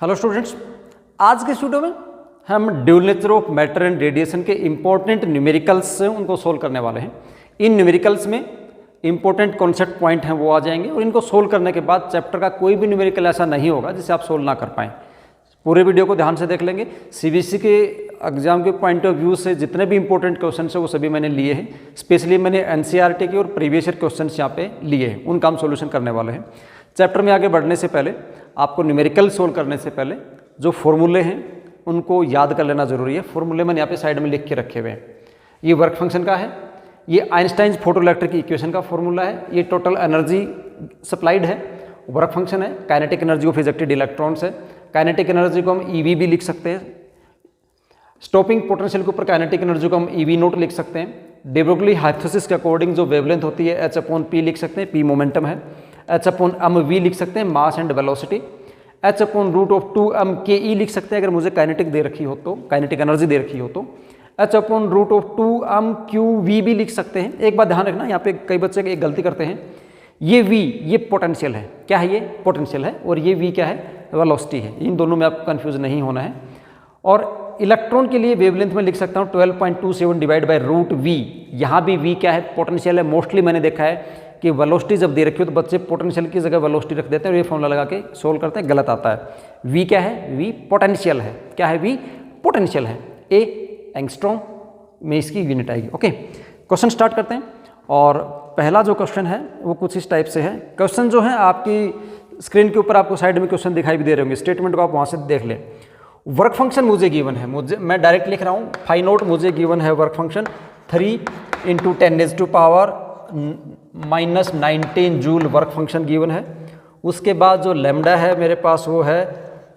Hello students, आज के video में हम dual nature of matter and radiation के इंपॉर्टेंट न्यूमेरिकल्स से उनको सोल्व करने वाले हैं। इन न्यूमेरिकल्स में इंपॉर्टेंट कॉन्सेप्ट पॉइंट हैं वो आ जाएंगे और इनको सोल्व करने के बाद चैप्टर का कोई भी न्यूमेरिकल ऐसा नहीं होगा जिसे आप सोल्व ना कर पाएँ। पूरे वीडियो को ध्यान से देख लेंगे। सीबीएसई के एग्जाम के पॉइंट ऑफ व्यू से जितने भी इंपॉर्टेंट क्वेश्चन हैं वो सभी मैंने लिए हैं। स्पेशली मैंने एनसीईआरटी के और प्रीवियस ईयर क्वेश्चन यहाँ पे लिए हैं, उनका हम सोल्यूशन करने वाले हैं। चैप्टर में आगे बढ़ने से पहले आपको न्यूमेरिकल सोल्व करने से पहले जो फॉर्मूले हैं उनको याद कर लेना जरूरी है। फॉर्मूले मैंने यहाँ पे साइड में लिख के रखे हुए हैं। ये वर्क फंक्शन का है, ये आइंस्टाइन फोटोइलेक्ट्रिक इक्वेशन का फॉर्मूला है, ये टोटल एनर्जी सप्लाइड है, वर्क फंक्शन है, kinetic energy of ejected electrons है। काइनेटिक एनर्जी को हम ईवी भी लिख सकते हैं। स्टॉपिंग पोटेंशियल के ऊपर काइनेटिक एनर्जी को हम ईवी नोट लिख सकते हैं। डे ब्रोगली हाइपोथेसिस के अकॉर्डिंग जो वेवलेंथ होती है h/p लिख सकते हैं, p मोमेंटम है। h/mv लिख सकते हैं, मास एंड वेलोसिटी। h/2m/ke लिख सकते हैं अगर मुझे काइनेटिक दे रखी हो तो, काइनेटिक एनर्जी दे रखी हो तो। h/2m/qv भी लिख सकते हैं। एक बात ध्यान रखना, यहाँ पे कई बच्चे एक गलती करते हैं, ये v ये पोटेंशियल है। क्या है ये? पोटेंशियल है। और ये v क्या है? वेलोसिटी है। इन दोनों में आपको कंफ्यूज नहीं होना है। और इलेक्ट्रॉन के लिए वेवलेंथ में लिख सकता हूँ 12.27 डिवाइड बाय √v। यहाँ भी v क्या है? पोटेंशियल है। मोस्टली मैंने देखा है कि वेलोसिटी जब दे रखी हो तो बच्चे पोटेंशियल की जगह वेलोसिटी रख देते हैं और ये फॉर्मूला लगा के सोल्व करते हैं, गलत आता है। v क्या है? v पोटेंशियल है। क्या है? v पोटेंशियल है। a एंगस्ट्रॉम में इसकी यूनिट आएगी। ओके, क्वेश्चन स्टार्ट करते हैं। और पहला जो क्वेश्चन है वो कुछ इस टाइप से है। क्वेश्चन जो है आपकी स्क्रीन के ऊपर आपको साइड में क्वेश्चन दिखाई भी दे रहे होंगे, स्टेटमेंट को आप वहाँ से देख लें। वर्क फंक्शन मुझे गिवन है, मैं डायरेक्ट लिख रहा हूँ। फाइंड आउट मुझे गिवन है work function 3 × 10⁻⁻19 joule work function given है। उसके बाद जो लैम्डा है मेरे पास वो है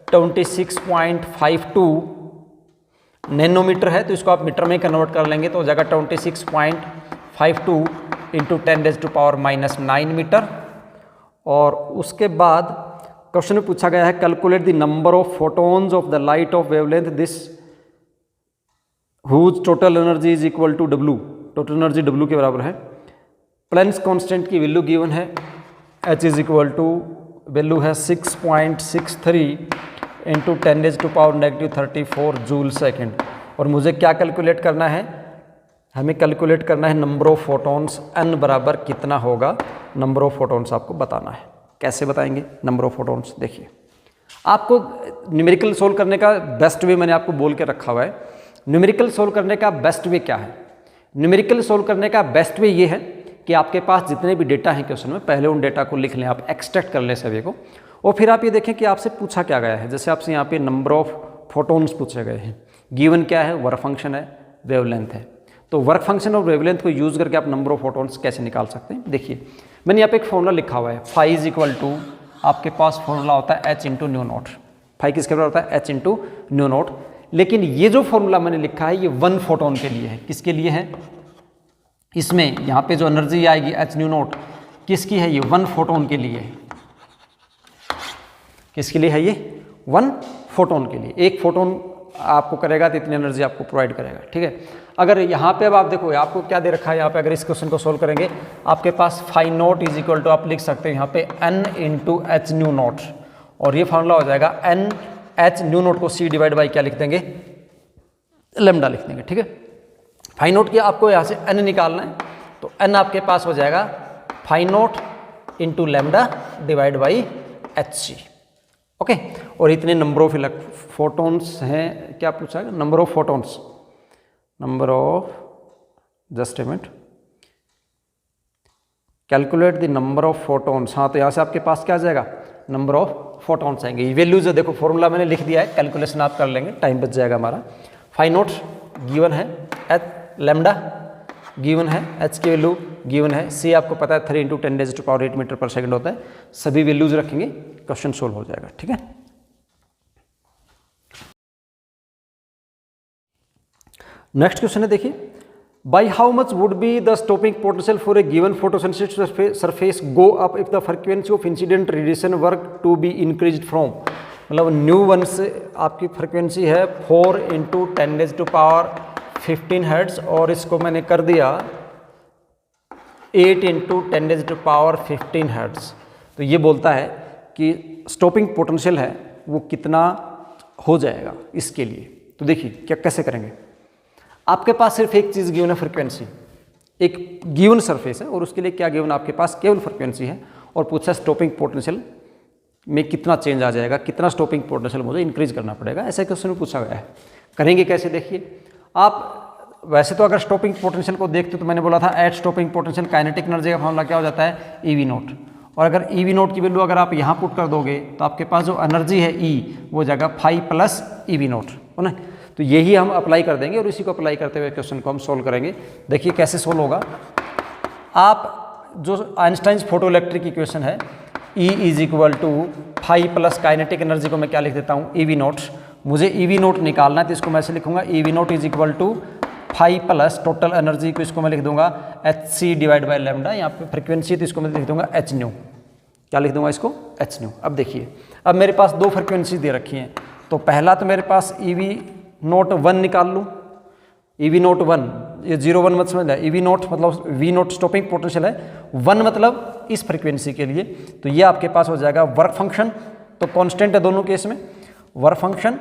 26.52 नैनोमीटर है, तो इसको आप मीटर में कन्वर्ट कर लेंगे तो हो जाएगा 26.52 × 10⁻⁻9 मीटर। और उसके बाद क्वेश्चन में पूछा गया है calculate the number of photons of the light of wavelength this whose total energy is equal to W। Total energy W के बराबर है। प्लैंक्स कांस्टेंट की वैल्यू गिवन है, H is equal to value है 6.63 × 10⁻⁻34 जूल सेकेंड। और मुझे क्या calculate करना है? हमें कैलकुलेट करना है नंबर ऑफ फोटॉन्स, n बराबर कितना होगा, नंबर ऑफ फोटॉन्स आपको बताना है। कैसे बताएंगे नंबर ऑफ फोटॉन्स? देखिए, आपको न्यूमेरिकल सोल्व करने का बेस्ट वे मैंने आपको बोल के रखा हुआ है। न्यूमेरिकल सोल्व करने का बेस्ट वे क्या है? न्यूमेरिकल सोल्व करने का बेस्ट वे ये है कि आपके पास जितने भी डेटा हैं क्वेश्चन में, पहले उन डेटा को लिख लें, आप एक्सट्रैक्ट कर लें सभी को, और फिर आप ये देखें कि आपसे पूछा क्या गया है। जैसे आपसे यहाँ पे नंबर ऑफ फोटॉन्स पूछे गए हैं, गिवन क्या है? वर्क फंक्शन है, वेवलेंथ है। तो वर्क फंक्शन और वेवलेंथ को यूज करके आप नंबर ऑफ फोटॉन्स कैसे निकाल सकते हैं? देखिए, मैंने यहाँ पे एक फॉर्मूला लिखा हुआ है। फाई इज इक्वल टू, आपके पास फॉर्मूला होता है h × न्यू नॉट। फाई किसके बराबर होता है? h × new not. लेकिन ये जो फॉर्मूला मैंने लिखा है ये 1 फोटोन के लिए है। किसके लिए है? इसमें यहाँ पे जो एनर्जी आएगी h न्यू नॉट किसकी है? ये 1 फोटोन के लिए है। किसके लिए है ये? 1 फोटोन के लिए। एक फोटोन आपको करेगा तो इतनी एनर्जी आपको प्रोवाइड करेगा। ठीक है। अगर यहाँ पे अब आप देखो आपको क्या दे रखा है, यहाँ पे अगर इस क्वेश्चन को सोल्व करेंगे आपके पास phi naught is equal to, आप लिख सकते हैं यहाँ पे n × h न्यू नॉट, और ये फॉर्मूला हो जाएगा n h न्यू नॉट को c डिवाइड बाई क्या लिख देंगे? लैम्डा लिख देंगे। ठीक है। फाई नॉट की आपको यहाँ से n निकालना है, तो n आपके पास हो जाएगा phi naught × lambda divide by hc। Okay. और इतने नंबर ऑफ फोटॉन्स हैं। क्या पूछा है? Number of photons, number of, just a minute, calculate the number of photons. हाँ, तो यहाँ से आपके पास क्या आ जाएगा? नंबर ऑफ फोटॉन्स आएंगे। ये वैल्यूज है, देखो फॉर्मूला मैंने लिख दिया है, कैलकुलेशन आप कर लेंगे, टाइम बच जाएगा हमारा। फाई नॉट गिवन है, h लैम्डा गिवन है, h की वैल्यू गिवन है, c आपको पता है 3 × 10⁻8 मीटर पर सेकंड होता है। सभी वैल्यूज रखेंगे, क्वेश्चन सोल्व हो जाएगा। ठीक है। नेक्स्ट क्वेश्चन है, देखिए, by how much would be the stopping potential for a given photosensitive surface go up if the frequency of incident radiation work to be increased from, मतलब nu one से आपकी frequency है 4 × 10⁻15 hertz, और इसको मैंने कर दिया 8 × 10⁻15 हर्ट्ज। तो ये बोलता है कि स्टॉपिंग पोटेंशियल है वो कितना हो जाएगा इसके लिए। तो देखिए क्या कैसे करेंगे। आपके पास सिर्फ एक चीज़ गिवन है, फ्रिक्वेंसी, एक गिवन सरफेस है और उसके लिए क्या गिवन आपके पास, केवल फ्रिक्वेंसी है, और पूछा स्टॉपिंग पोटेंशियल में कितना चेंज आ जाएगा, कितना स्टॉपिंग पोटेंशियल मुझे इंक्रीज करना पड़ेगा, ऐसे क्वेश्चन में पूछा गया है। करेंगे कैसे देखिए आप। वैसे तो अगर स्टॉपिंग पोटेंशियल को देखते तो मैंने बोला था at stopping potential kinetic energy का फॉर्मूला क्या हो जाता है, EV नोट। और अगर EV नोट की वैल्यू अगर आप यहाँ पुट कर दोगे तो आपके पास जो एनर्जी है E वो जाएगा 5 प्लस EV नोट, है ना। तो यही हम अप्लाई कर देंगे और इसी को अप्लाई करते हुए क्वेश्चन को हम सोल्व करेंगे। देखिए कैसे सोल्व होगा। आप जो आइंस्टाइंस फोटो इलेक्ट्रिक इक्वेशन है E is equal to 5 plus kinetic energy को मैं क्या लिख देता हूँ, EV नोट। मुझे EV नोट निकालना है तो इसको मैं ऐसे लिखूंगा, EV naught is equal to 5 plus total energy को इसको मैं लिख दूंगा hc डिवाइड बाई लैम्डा। यहाँ पे फ्रिक्वेंसी तो इसको मैं लिख दूंगा h न्यू। क्या लिख दूंगा इसको, h न्यू। अब देखिए अब मेरे पास दो फ्रिक्वेंसी दे रखी हैं, तो पहला तो मेरे पास EV नोट 1 निकाल लूँ, EV नोट 1, ये 0 1 मत समझ लिया, EV नोट मतलब V नोट स्टॉपिंग पोटेंशियल है, 1 मतलब इस फ्रिक्वेंसी के लिए। तो ये आपके पास हो जाएगा वर्क फंक्शन, तो कांस्टेंट है दोनों केस में, वर्क फंक्शन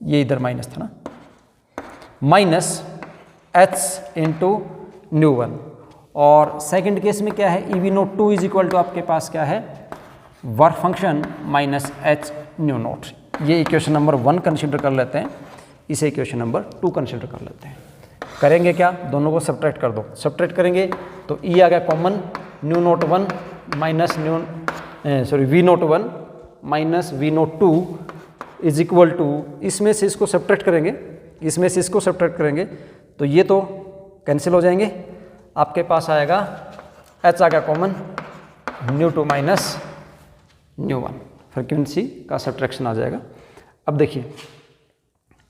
ये इधर माइनस था ना, माइनस h इंटू न्यू 1। और सेकंड केस में क्या है, EV naught 2 is equal to आपके पास क्या है, work function minus h nu naught. ये इक्वेशन नंबर 1 कंसीडर कर लेते हैं, इसे इक्वेशन नंबर 2 कंसीडर कर लेते हैं। करेंगे क्या, दोनों को सब्ट्रैक्ट कर दो। सब्ट्रैक्ट करेंगे तो E आ गया common, nu naught 1 minus V naught 1 minus V naught 2 is equal to, इसमें से इसको सब्ट्रैक्ट करेंगे, इसमें से इसको सब्ट्रैक्ट करेंगे तो ये तो कैंसिल हो जाएंगे। आपके पास आएगा h आ गया common, new 2 minus nu 1, frequency का सब्ट्रैक्शन आ जाएगा। अब देखिए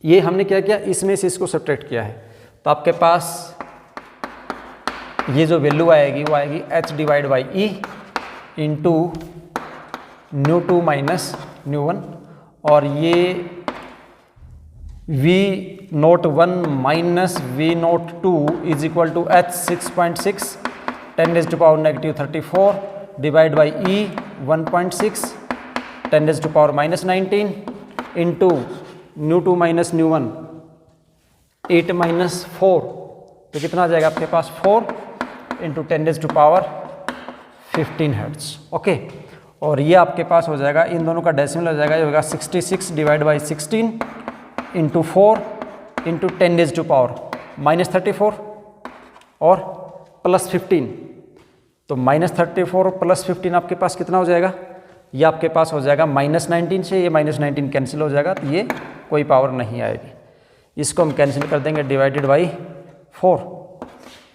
ये हमने क्या किया, इसमें से इसको सब्ट्रैक्ट किया है, तो आपके पास ये जो वैल्यू आएगी वो आएगी h divide by E into nu 2 minus nu 1, और ये V naught 1 minus V naught 2 is equal to h 6.6 10⁻⁻34 divide by E 1.6 10⁻⁻19 into nu 2 minus nu 1 8 minus 4, तो कितना आ जाएगा आपके पास 4 इंटू 10⁻15 हर्ट्ज। ओके, और ये आपके पास हो जाएगा, इन दोनों का डेसिमल हो जाएगा, ये होगा 66 डिवाइड बाई 16 इंटू 4 इंटू 10⁻⁻34 और प्लस 15, तो -34 प्लस 15 आपके पास कितना हो जाएगा, ये आपके पास हो जाएगा -19 से ये -19 कैंसिल हो जाएगा, तो ये कोई पावर नहीं आएगी। इसको हम कैंसिल कर देंगे डिवाइडेड बाई 4,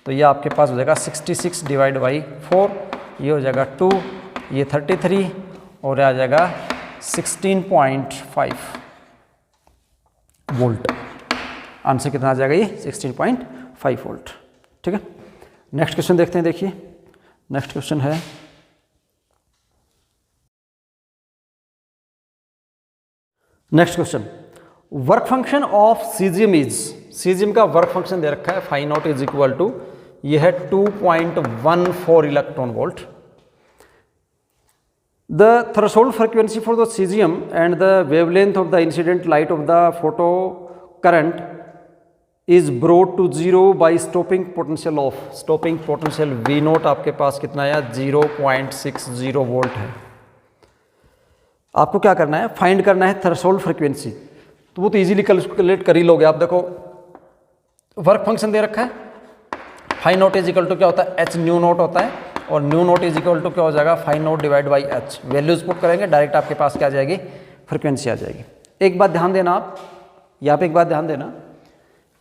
तो ये आपके पास हो जाएगा 66 डिवाइड बाई 4, ये हो जाएगा 2, ये 33 और आ जाएगा 16.5 वोल्ट। आंसर कितना आ जाएगा, ये 16.5 वोल्ट। ठीक है, नेक्स्ट क्वेश्चन देखते हैं। देखिए नेक्स्ट क्वेश्चन है, next question, work function of caesium is, caesium का वर्क फंक्शन दे रखा है, phi naught is equal to, ये है 2.14 electron volt. The threshold frequency for the cesium and the wavelength of the incident light of the photo current is brought to 0 by stopping potential of, stopping potential V note आपके पास कितना है, 0.60 volt है। आपको क्या करना है, find करना है थ्रेशोल्ड फ्रीक्वेंसी, तो वो तो इजीली कैलकुलेट कर ही लोगे आप। देखो वर्क फंक्शन दे रखा है, phi naught is equal to क्या होता है, h न्यू नोट होता है, और nu naught is equal to क्या हो जाएगा, phi naught divide by h। Values put करेंगे डायरेक्ट आपके पास क्या आ जाएगी, फ्रीक्वेंसी आ जाएगी। एक बात ध्यान देना आप, यहाँ पे एक बात ध्यान देना,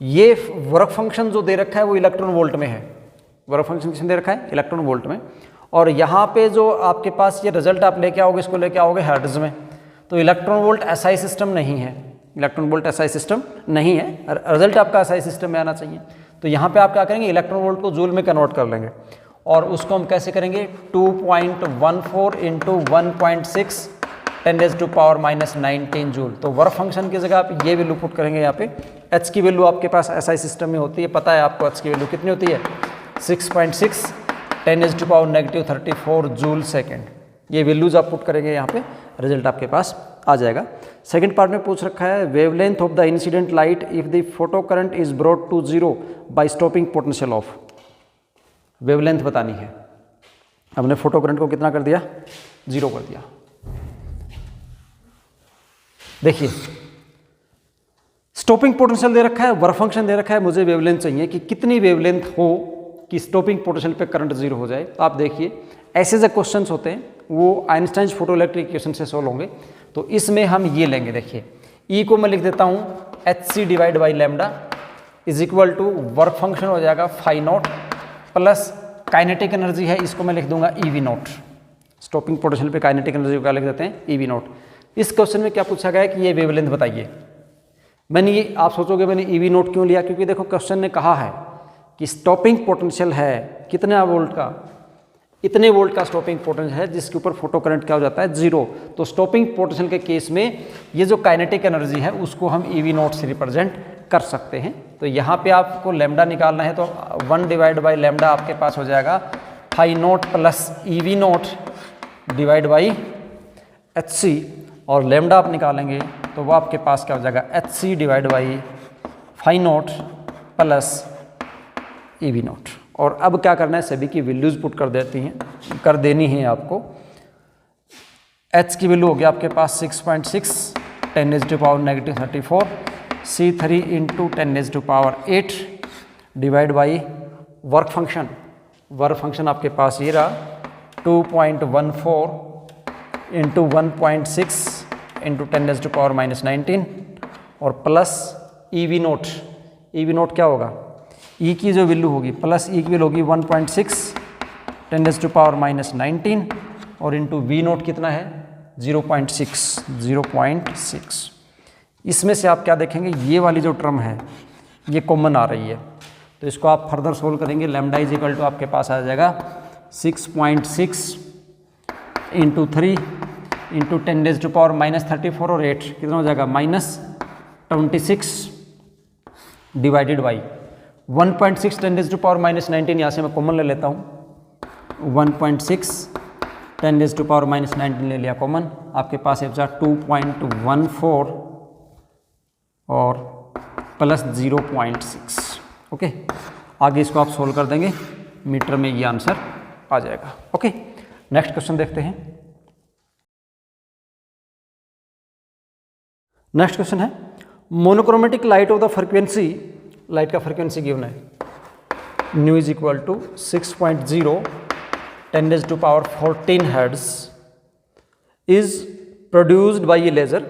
ये वर्क फंक्शन जो दे रखा है वो इलेक्ट्रॉन वोल्ट में है, वर्क फंक्शन किसने दे रखा है, इलेक्ट्रॉन वोल्ट में, और यहाँ पे जो आपके पास ये रिजल्ट आप लेके आओगे, इसको लेके आओगे हर्ट्ज में, तो इलेक्ट्रॉन वोल्ट एसआई सिस्टम नहीं है, इलेक्ट्रॉन वोल्ट एसआई सिस्टम नहीं है, रिजल्ट आपका एसआई सिस्टम में आना चाहिए। तो यहाँ पे आप क्या करेंगे, इलेक्ट्रॉन वोल्ट को जूल में कन्वर्ट कर लेंगे, और उसको हम कैसे करेंगे, 2.14 इंटू 1.6 10⁻⁻19 जूल। तो वर्क फंक्शन की जगह आप ये वैल्यू पुट करेंगे, यहाँ पे एच की वैल्यू आपके पास एसआई सिस्टम में होती है, पता है आपको एच की वैल्यू कितनी होती है, 6.6 10⁻⁻34 जूल सेकेंड। ये वैल्यूज आप पुट करेंगे यहाँ पे, रिजल्ट आपके पास आ जाएगा। सेकंड पार्ट में पूछ रखा है wavelength of the incident light if the photo current is brought to zero by stopping potential of. Wavelength बतानी है। हमने फोटो करंट को कितना कर दिया, 0 कर दिया। देखिए स्टॉपिंग पोटेंशियल दे रखा है, वर्क फंक्शन दे रखा है, मुझे वेवलेंथ चाहिए कि कितनी वेवलेंथ हो कि स्टॉपिंग पोटेंशियल पे करंट 0 हो जाए। तो आप देखिए ऐसे जो क्वेश्चंस होते हैं वो आइंस्टाइन्स फोटोइलेक्ट्रिक इक्वेशन से सोल्व होंगे। तो इसमें हम ये लेंगे, देखिए E को मैं लिख देता हूँ hc divide by lambda is equal to work function हो जाएगा phi naught plus kinetic energy है, इसको मैं लिख दूंगा EV नॉट। स्टॉपिंग पोटेंशियल पे काइनेटिक एनर्जी को क्या लिख देते हैं, EV नॉट। इस क्वेश्चन में क्या पूछा गया है कि ये वेवलेंथ बताइए। मैंने ये, आप सोचोगे मैंने EV नॉट क्यों लिया, क्योंकि देखो क्वेश्चन ने कहा है कि स्टॉपिंग पोटेंशियल है कितने वोल्ट का, इतने वोल्ट का स्टॉपिंग पोटेंशियल है जिसके ऊपर फोटो करंट क्या हो जाता है, 0। तो स्टॉपिंग पोटेंशियल के केस में ये जो काइनेटिक एनर्जी है उसको हम EV नॉट से रिप्रेजेंट कर सकते हैं। तो यहाँ पे आपको लैम्डा निकालना है तो 1 डिवाइड बाई लैम्डा आपके पास हो जाएगा phi naught plus EV naught divide by HC, और लैम्डा आप निकालेंगे तो वो आपके पास क्या हो जाएगा HC divide by phi naught plus EV naught. और अब क्या करना है, सभी की वैल्यूज पुट कर देनी है आपको। H की वैल्यू हो गया आपके पास 6.6 10⁻⁻34, C3 into 10⁻8 divide by work function. Work function आपके पास ये रहा 2.14 इंटू 1.6 इंटू 10⁻⁻19 और plus EV note. EV note क्या होगा, E की जो वैल्यू होगी प्लस E की वैल्यू होगी 1.6 10⁻⁻19 और इंटू V नोट कितना है 0.6। इसमें से आप क्या देखेंगे, ये वाली जो टर्म है ये कॉमन आ रही है, तो इसको आप फर्दर सोल्व करेंगे। लैम्डा इज इक्वल टू आपके पास आ जाएगा 6.6 इंटू 3 इंटू 10⁻⁻34 और 8 कितना हो जाएगा -26 डिवाइडेड बाई 1.6 10⁻⁻19, यहाँ से मैं कॉमन ले लेता हूँ 1.6 10⁻⁻19 ले लिया कॉमन, आपके पास है 2.14 और प्लस 0.6। ओके, आगे इसको आप सोल्व कर देंगे, मीटर में ये आंसर आ जाएगा। ओके, नेक्स्ट क्वेश्चन देखते हैं। नेक्स्ट क्वेश्चन है monochromatic light of the frequency, light का फ्रीक्वेंसी गिवन है nu is equal to 6.0 10⁻14 hertz is produced by a laser.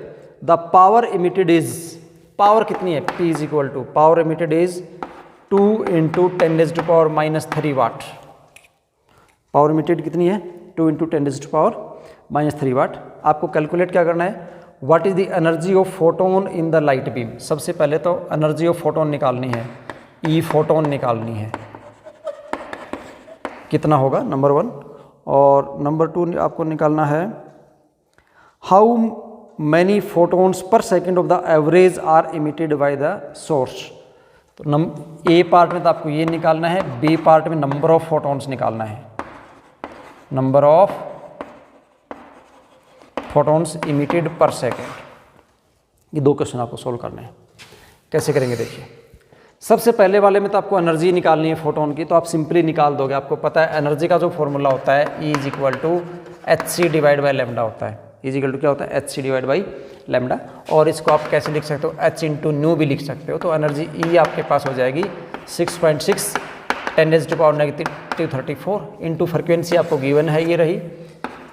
The power emitted is, power कितनी है, P is equal to power emitted is 2 into 10⁻³ watt. Power emitted कितनी है 2 into 10⁻³ वाट। आपको calculate क्या करना है, what is the energy of photon in the light beam. सबसे पहले तो एनर्जी ऑफ फोटोन निकालनी है, ई फोटोन निकालनी है, कितना होगा नंबर 1, और नंबर 2 आपको निकालना है how many photons per second of the average are emitted by the source. तो ए पार्ट में तो आपको ये निकालना है, बी पार्ट में नंबर ऑफ फोटोन्स निकालना है, number of photons emitted per second. ये 2 क्वेश्चन आपको सोल्व करने हैं। कैसे करेंगे देखिए, सबसे पहले वाले में तो आपको एनर्जी निकालनी है फोटोन की, तो आप सिंपली निकाल दोगे। आपको पता है एनर्जी का जो फॉर्मूला होता है E is equal to HC divide by lambda होता है। E इज इक्वल टू क्या होता है HC डिवाइड बाई लैम्डा, और इसको आप कैसे लिख सकते हो, H इंटू न्यू भी लिख सकते हो। तो एनर्जी E आपके पास हो जाएगी 6.6 10⁻⁻34 इंटू फ्रिक्वेंसी आपको गिवन है, ये रही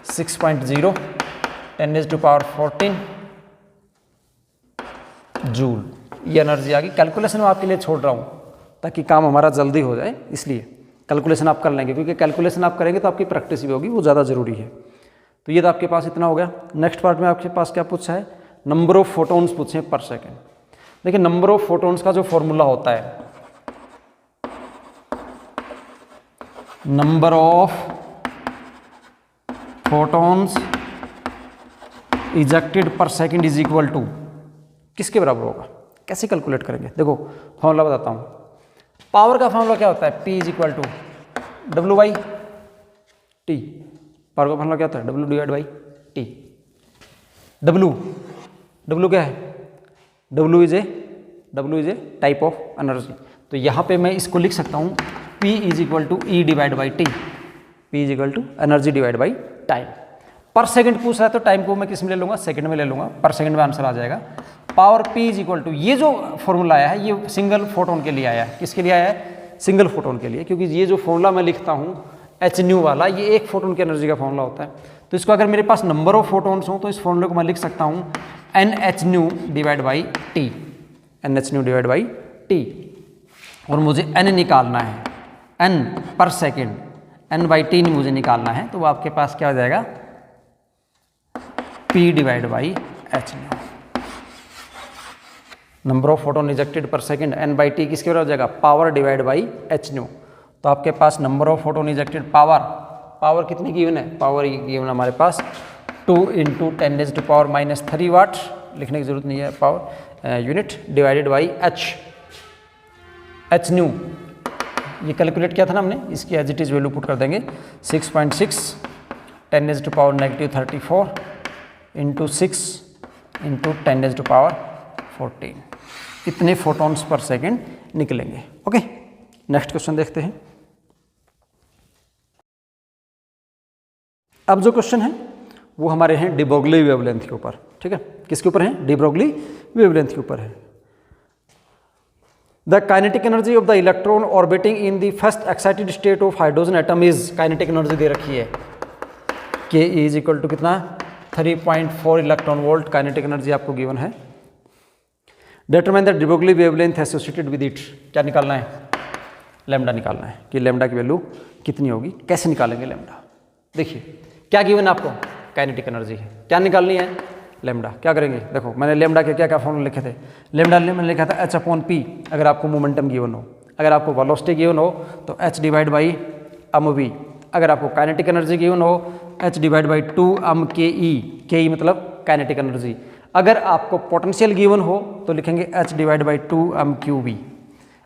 6.0 10⁻14 जूल। ये एनर्जी आ गई। कैलकुलेशन में आपके लिए छोड़ रहा हूँ ताकि काम हमारा जल्दी हो जाए, इसलिए कैलकुलेशन आप कर लेंगे, क्योंकि कैलकुलेशन आप करेंगे तो आपकी प्रैक्टिस भी होगी, वो ज़्यादा ज़रूरी है। तो ये तो आपके पास इतना हो गया। नेक्स्ट पार्ट में आपके पास क्या पूछा है, नंबर ऑफ फोटोन्स पूछे हैं पर सेकेंड। देखिए नंबर ऑफ फोटोन्स का जो फॉर्मूला होता है, नंबर ऑफ फोटोन्स इजेक्टेड पर सेकेंड इज इक्वल टू किसके बराबर होगा, कैसे कैलकुलेट करेंगे। देखो फॉर्मूला बताता हूँ, पावर का फॉर्मूला क्या होता है, P is equal to W/T। Power का फॉर्मूला क्या होता है? W divide by T. W क्या है? W is a type of energy. तो यहाँ पे मैं इसको लिख सकता हूँ P is equal to E divide by T. P is equal to energy divide by time. Per second पूछ रहा है तो टाइम को मैं किस में ले लूँगा? सेकंड में ले लूँगा, पर सेकंड में आंसर आ जाएगा। Power P is equal to, ये जो फॉर्मूला आया है ये सिंगल फोटोन के लिए आया है। किसके लिए आया है? सिंगल फोटोन के लिए, क्योंकि ये जो फॉर्मूला मैं लिखता हूँ एच न्यू वाला, ये एक फोटोन की एनर्जी का फॉर्मूला होता है। तो इसको अगर मेरे पास नंबर ऑफ फोटोन्स हो तो इस फॉर्मूले को मैं लिख सकता हूँ N H nu divide by T, N H nu divide by T. और मुझे एन निकालना है, एन पर सेकेंड, एन बाई टी मुझे निकालना है। तो वो आपके पास क्या हो जाएगा? P divide by H nu. Number of photon rejected per second, N by T किसके बराबर हो जाएगा? Power divide by H nu. तो आपके पास number of photon rejected power कितनी गिवन है? पावर गिवन हमारे पास 2 × 10⁻³ वाट, लिखने की जरूरत नहीं है power unit, divided by H nu. ये कैलकुलेट किया था ना हमने, इसकी as it is value put कर देंगे 6.6 10⁻34 × 6 × 10⁻14। इतने फोटॉन्स पर सेकेंड निकलेंगे। ओके, नेक्स्ट क्वेश्चन देखते हैं। अब जो क्वेश्चन है वो हमारे हैं डी ब्रोगली वेवलेंथ के ऊपर। ठीक है, किसके ऊपर है? डी ब्रोगली वेवलेंथ के ऊपर है। The kinetic energy of the electron orbiting in the first excited state of hydrogen atom is, kinetic energy दे रखी है के इज इक्वल टू कितना? 3.4 इलेक्ट्रॉन वोल्ट काइनेटिक एनर्जी आपको गिवन है। Determine the de Broglie wavelength associated with it. क्या निकालना है? Lambda निकालना है कि लैम्डा की वैल्यू कितनी होगी। कैसे निकालेंगे लैम्डा? देखिए क्या गिवन है आपको? काइनेटिक एनर्जी है, क्या निकालनी है? लैम्डा। क्या करेंगे? देखो मैंने लैम्डा के क्या क्या फॉर्मूले लिखे थे। लैम्डा मैंने लिखा था H/P, अगर आपको मोमेंटम गिवन हो। अगर आपको वेलोसिटी गिवन हो तो H डिवाइड बाई mv। अगर आपको काइनेटिक एनर्जी गिवन हो H divide by 2m ke मतलब काइनेटिक एनर्जी। अगर आपको पोटेंशियल गिवन हो तो लिखेंगे H divide by 2m qv।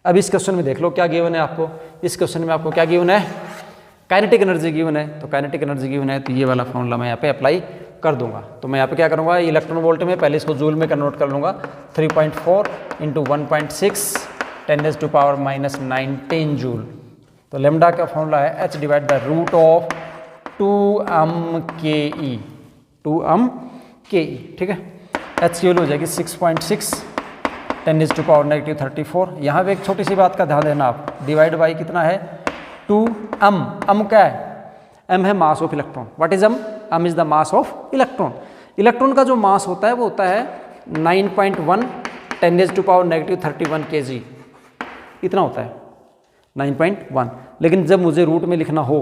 अब इस क्वेश्चन में देख लो क्या गिवन है आपको। इस क्वेश्चन में आपको क्या गिवन है? काइनेटिक एनर्जी गिवन है। तो काइनेटिक एनर्जी गिवन है तो ये वाला फॉर्मूला मैं यहाँ पे अप्लाई कर दूंगा। तो मैं यहाँ पे क्या करूँगा? इलेक्ट्रॉन वोल्ट में पहले इसको जूल में कन्वर्ट कर लूँगा। 3.4 × 1.6 10⁻⁻19 जूल। तो लेमडा का फॉर्मूला है H divide by root of 2m ke। ठीक है, H की वैल्यू हो जाएगी 6.6 10⁻⁻34। यहाँ पे एक छोटी सी बात का ध्यान देना आप, डिवाइड बाई कितना है? 2m क्या है? m है mass of electron. What is m? m is the mass of electron. Electron का जो मास होता है वो होता है 9.1 10⁻31 kg, इतना होता है 9.1। लेकिन जब मुझे रूट में लिखना हो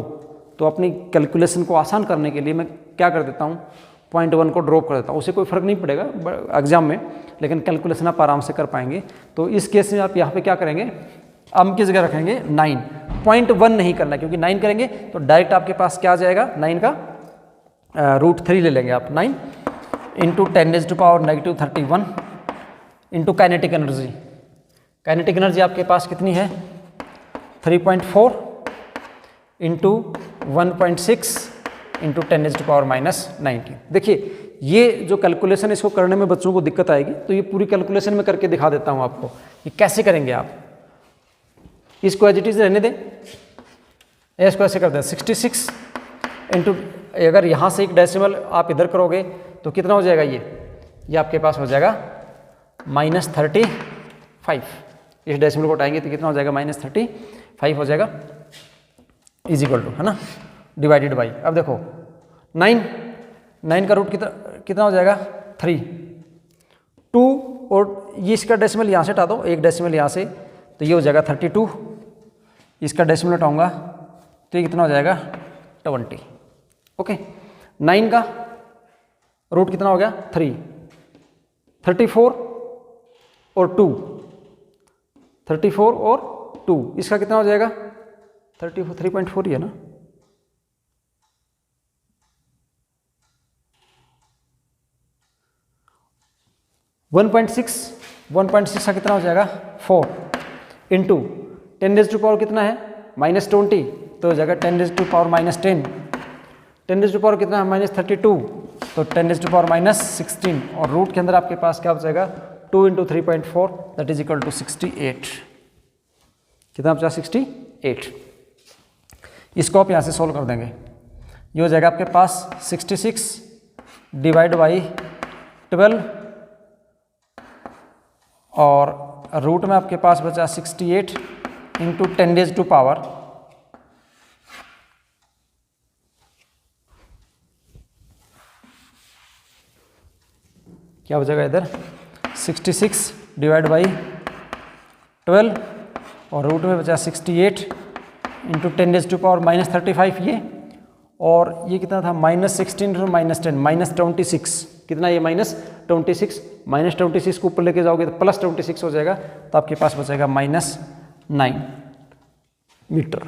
तो अपनी कैलकुलेशन को आसान करने के लिए मैं क्या कर देता हूँ? 0.1 को ड्रॉप कर देता हूँ। उससे कोई फर्क नहीं पड़ेगा एग्जाम में, लेकिन कैलकुलेशन आप आराम से कर पाएंगे। तो इस केस में आप यहाँ पे क्या करेंगे? m की जगह रखेंगे 9, 0.1 नहीं करना, क्योंकि 9 करेंगे तो डायरेक्ट आपके पास क्या आ जाएगा? 9 का √3 ले लेंगे आप। 9 × 10⁻31 into kinetic energy. Kinetic energy आपके पास कितनी है? 3.4 इंटू 1.6 इंटू 10⁻⁻19। देखिए ये जो कैलकुलेशन, इसको करने में बच्चों को दिक्कत आएगी, तो ये पूरी कैलकुलेशन में करके दिखा देता हूँ आपको ये कैसे करेंगे आप। इसको एज इट इज रहने दें, इसको ऐसे कर दें 66 इंटू, अगर यहाँ से एक डेसिमल आप इधर करोगे तो कितना हो जाएगा? ये आपके पास हो जाएगा -35। इस डेसिमल को उठाएंगे तो कितना हो जाएगा? -35 हो जाएगा, इज इक्वल टू, है ना, डिवाइडेड बाई। अब देखो 9 का रूट कितना हो जाएगा? 3। 2 और ये इसका डेसिमल यहाँ से हटा दो, एक डेसिमल यहाँ से, तो ये हो जाएगा 32। इसका डेसिमल हटाऊंगा तो ये कितना हो जाएगा? 20। ओके, 9 का रूट कितना हो गया? 3। 34 और 2, 34 और 2, इसका कितना हो जाएगा? 3.4 ही है ना। वन पॉइंट सिक्स का कितना हो जाएगा? 4 इंटू 10⁻⁻ कितना है? -20, तो हो जाएगा 10⁻⁻10 10⁻, कितना है -32, तो 10⁻⁻16 और रूट के अंदर आपके पास क्या बचेगा 2 × 3.4 दैट इज इक्वल टू 68। कितना बचा 68। इसको आप यहाँ से सोल्व कर देंगे, ये हो जाएगा आपके पास 66 डिवाइड बाई 12 और रूट में आपके पास बचा 68 इंटू 10⁻⁻, क्या हो जाएगा इधर 66 डिवाइड बाई 12 और रूट में बचा 68 इंटू 10⁻⁻35 ये, और ये कितना था -16 -10 -26, कितना ये -26, -26 को ऊपर लेके जाओगे तो +26 हो जाएगा, तो आपके पास बचेगा -9 मीटर।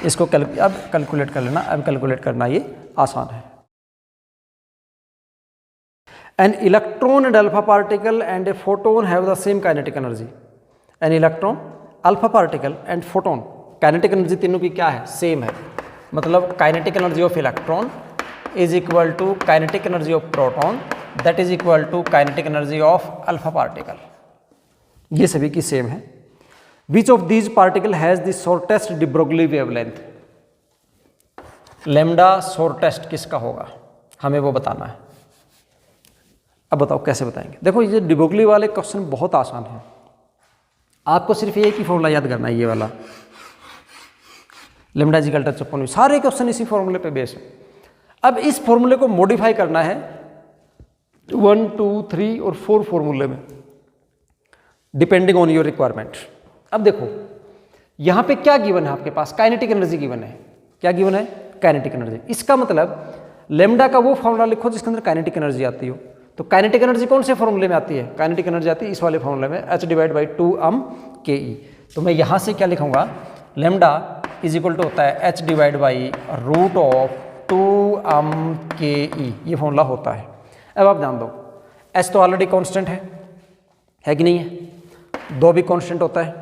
इसको अब कैलकुलेट कर लेना, अब कैलकुलेट करना ये आसान है। An electron and alpha particle and a photon have the same kinetic energy. An electron, alpha particle and photon kinetic energy तीनों की क्या है सेम है, मतलब kinetic energy of electron is equal to kinetic energy of proton that is equal to kinetic energy of alpha particle, ये सभी की same है। Which of these particle has the shortest de Broglie wavelength? Lambda shortest किसका होगा हमें वो बताना है। अब बताओ कैसे बताएंगे। देखो ये de Broglie वाले क्वेश्चन बहुत आसान है, आपको सिर्फ एक ही फॉर्मूला याद करना है, ये वाला लैम्डा इक्वल टू 56, सारे क्वेश्चन इसी फॉर्मूले पे बेस है। अब इस फॉर्मूले को मॉडिफाई करना है 1, 2, 3 और 4 फॉर्मूले में, डिपेंडिंग ऑन योर रिक्वायरमेंट। अब देखो यहाँ पे क्या गिवन है आपके पास, काइनेटिक एनर्जी गिवन है। क्या गिवन है? Kinetic energy. इसका मतलब लैम्डा का वो फॉर्मूला लिखो जिसके अंदर काइनेटिक एनर्जी आती हो। तो काइनेटिक एनर्जी कौन से फॉर्मूले में आती है? काइनेटिक एनर्जी आती है इस वाले फॉर्मूले में, H/2m/ke। तो मैं यहाँ से क्या लिखूंगा, लैम्डा इज इक्वल टू होता है H/√2m/ke, ये फॉर्मूला होता है। अब आप ध्यान दो, H तो ऑलरेडी कांस्टेंट है कि नहीं है, 2 भी कांस्टेंट होता है,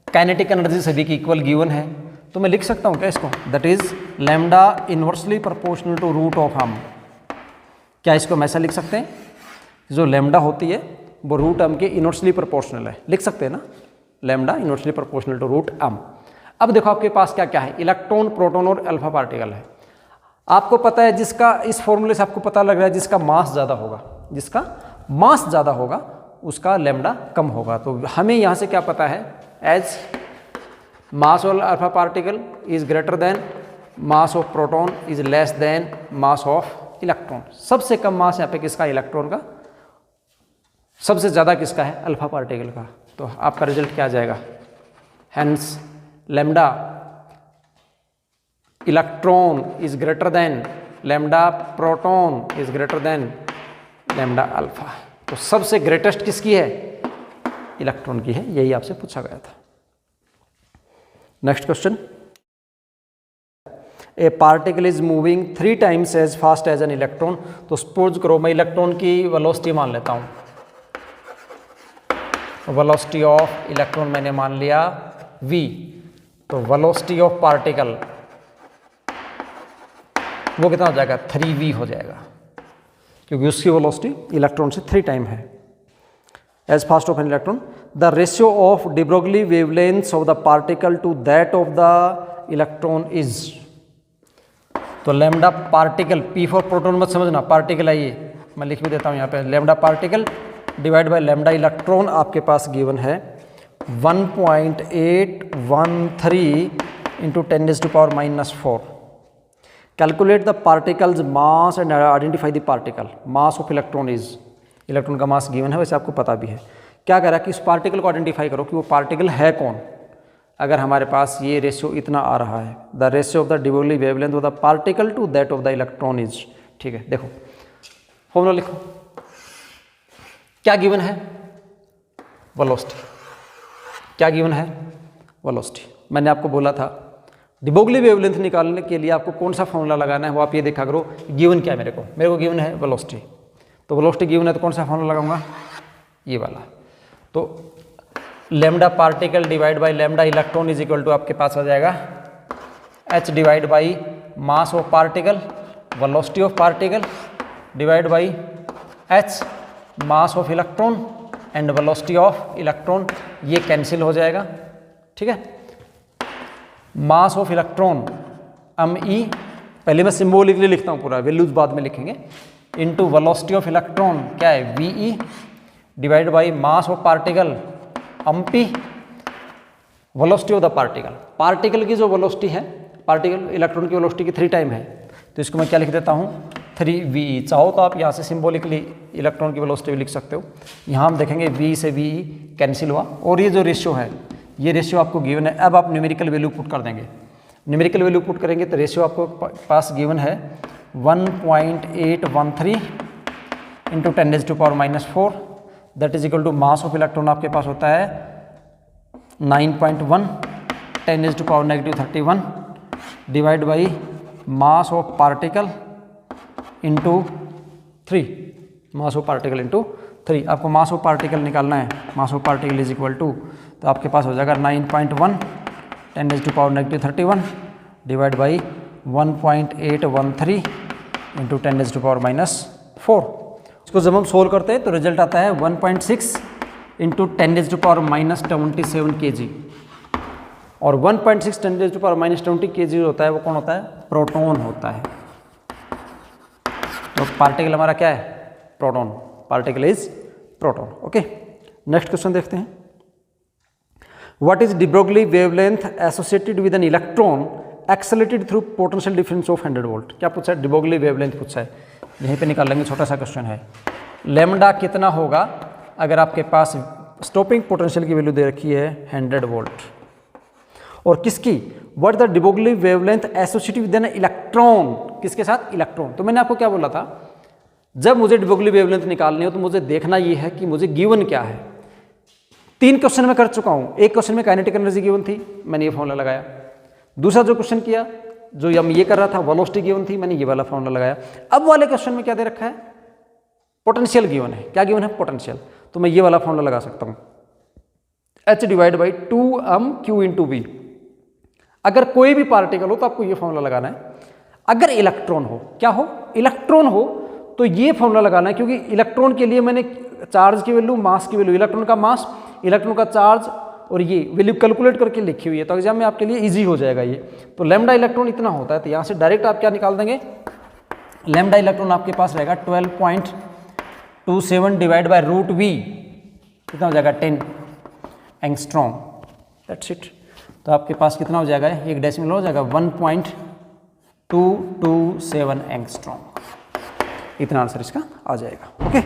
काइनेटिक एनर्जी सभी की इक्वल गिवन है, तो मैं लिख सकता हूँ क्या इसको, that is lambda inversely proportional to √m। क्या इसको हम ऐसा लिख सकते हैं, जो लैम्डा होती है वो √m के इनवर्सली प्रोपोर्शनल है, लिख सकते हैं ना, lambda inversely proportional to √m। अब देखो आपके पास क्या क्या है, इलेक्ट्रॉन, प्रोटॉन और अल्फा पार्टिकल है। आपको पता है जिसका, इस फॉर्मूले से आपको पता लग रहा है जिसका मास ज़्यादा होगा, जिसका मास ज़्यादा होगा उसका लैम्डा कम होगा। तो हमें यहाँ से क्या पता है, as mass of alpha particle is greater than mass of proton is less than mass of electron. सबसे कम मास यहाँ पे किसका, इलेक्ट्रॉन का, सबसे ज़्यादा किसका है, अल्फा पार्टिकल का। तो आपका रिजल्ट क्या आ जाएगा, hence lambda electron is greater then lambda proton is greater then lambda alpha. तो सबसे ग्रेटेस्ट किसकी है, इलेक्ट्रॉन की है, यही आपसे पूछा गया था। Next question, a particle is moving 3 times as fast as an electron. तो सपोज करो मैं इलेक्ट्रॉन की वेलोसिटी मान लेता हूँ, वेलोसिटी ऑफ इलेक्ट्रॉन मैंने मान लिया v, तो वेलोसिटी ऑफ पार्टिकल वो कितना हो जाएगा, 3v हो जाएगा, क्योंकि उसकी वेलोसिटी इलेक्ट्रॉन से 3 टाइम है। As fast of an electron, the ratio of de Broglie wavelengths of the particle to that of the electron is. तो lambda particle, P for proton मत समझना, पार्टिकल है ये, मैं लिख भी देता हूँ यहाँ पे, lambda particle divide by lambda electron आपके पास गिवन है 1.813 into 10⁻⁻⁴। Calculate the particles mass and identify the particle. Mass of electron is, electron का मास गिवन है, वैसे आपको पता भी है। क्या कह रहा है कि उस पार्टिकल को आइडेंटिफाई करो कि वो पार्टिकल है कौन। अगर हमारे पास ये रेशियो इतना आ रहा है, the ratio of the de Broglie wavelength of the particle to that of the electron is, ठीक है। देखो फॉर्मूला लिखो, क्या गिवन है, वेलोसिटी। क्या गिवन है, वेलोसिटी। मैंने आपको बोला था de Broglie वेवलेंथ निकालने के लिए आपको कौन सा फॉर्मूला लगाना है, वो आप ये देखा करो, गिवन क्या है मेरे को गिवन है वेलोसिटी। तो वेलोसिटी गिवन है तो कौन सा फॉर्मूला लगाऊंगा, ये वाला। तो lambda particle divide by lambda electron is equal to आपके पास आ जाएगा H divide by mass of particle, velocity of particle divide by h mass of electron and velocity of electron, ये कैंसिल हो जाएगा। ठीक है, मास ऑफ इलेक्ट्रॉन me, पहले मैं सिम्बोलिकली लिखता हूँ पूरा, वैल्यूज बाद में लिखेंगे, इनटू वेलोसिटी ऑफ इलेक्ट्रॉन क्या है ve divide by mass of particle mp, velocity of the particle, particle की जो वेलोसिटी है, पार्टिकल इलेक्ट्रॉन की वेलोसिटी की 3 टाइम है, तो इसको मैं क्या लिख देता हूँ 3ve। चाहो तो आप यहाँ से सिम्बोलिकली इलेक्ट्रॉन की वेलोसिटी भी लिख सकते हो। यहाँ हम देखेंगे v से ve कैंसिल हुआ, और ये जो रेशियो है, ये रेशियो आपको गिवन है। अब आप न्यूमेरिकल वैल्यू पुट कर देंगे, न्यूमेरिकल वैल्यू पुट करेंगे तो रेशियो आपको पास गिवन है 1.813 into 10⁻⁻⁴, that is equal to mass of electron आपके पास होता है 9.1 10⁻⁻31 divide by mass of particle into 3, mass of particle into 3। आपको मास ऑफ पार्टिकल निकालना है, mass of particle is equal to, तो आपके पास हो जाएगा 9.1 10⁻⁻31 डिवाइड बाई 1.813 इंटू 10⁻⁻⁴। इसको जब हम सोल्व करते हैं तो रिजल्ट आता है 1.6 इंटू 10⁻⁻27 kg, और 1.6 10⁻⁻20 kg होता है वो कौन होता है, प्रोटॉन होता है। तो पार्टिकल हमारा क्या है, proton, particle is proton. Okay, next question देखते हैं। What is de Broglie wavelength associated with an electron accelerated through potential difference of 100 volt? क्या पूछा है, de Broglie wavelength पूछा है, यहीं पे निकाल लेंगे, छोटा सा क्वेश्चन है। लैम्डा कितना होगा अगर आपके पास स्टॉपिंग पोटेंशियल की वैल्यू दे रखी है 100 वोल्ट, और किसकी, what the de Broglie wavelength associated with an electron, किसके साथ, इलेक्ट्रॉन। तो मैंने आपको क्या बोला था, जब मुझे de Broglie wavelength निकालनी हो तो मुझे देखना ये है कि मुझे गिवन क्या है। 3 क्वेश्चन मैं कर चुका हूँ, एक क्वेश्चन में काइनेटिक एनर्जी गिवन थी, मैंने ये फॉर्मूला लगाया। दूसरा जो क्वेश्चन किया, जो हम ये कर रहा था, वेलोसिटी गिवन थी, मैंने ये वाला फॉर्मूला लगाया। अब वाले क्वेश्चन में क्या दे रखा है, पोटेंशियल गिवन है। क्या गिवन है, पोटेंशियल, तो मैं ये वाला फॉर्मूला लगा सकता हूँ, h divide by 2m/q into v। अगर कोई भी पार्टिकल हो तो आपको ये फॉर्मूला लगाना है। अगर इलेक्ट्रॉन हो, क्या हो, इलेक्ट्रॉन हो, तो ये फॉर्मूला लगाना है, क्योंकि इलेक्ट्रॉन के लिए मैंने चार्ज की वैल्यू, मास की वैल्यू, इलेक्ट्रॉन का मास, इलेक्ट्रॉन का चार्ज और ये वैल्यू कैलकुलेट करके लिखी हुई है, तो एग्जाम में आपके लिए इजी हो जाएगा ये। तो लैम्डा इलेक्ट्रॉन इतना होता है, तो यहाँ से डायरेक्ट आप क्या निकाल देंगे, लैम्डा इलेक्ट्रॉन आपके पास रहेगा 12.27 डिवाइड बाय रूट v, कितना हो जाएगा 10 एंगस्ट्रॉम, दैट्स इट। तो आपके पास कितना हो जाएगा, एक डेसिमल हो जाएगा 1.227 एंगस्ट्रॉम, इतना आंसर इसका आ जाएगा। ओके।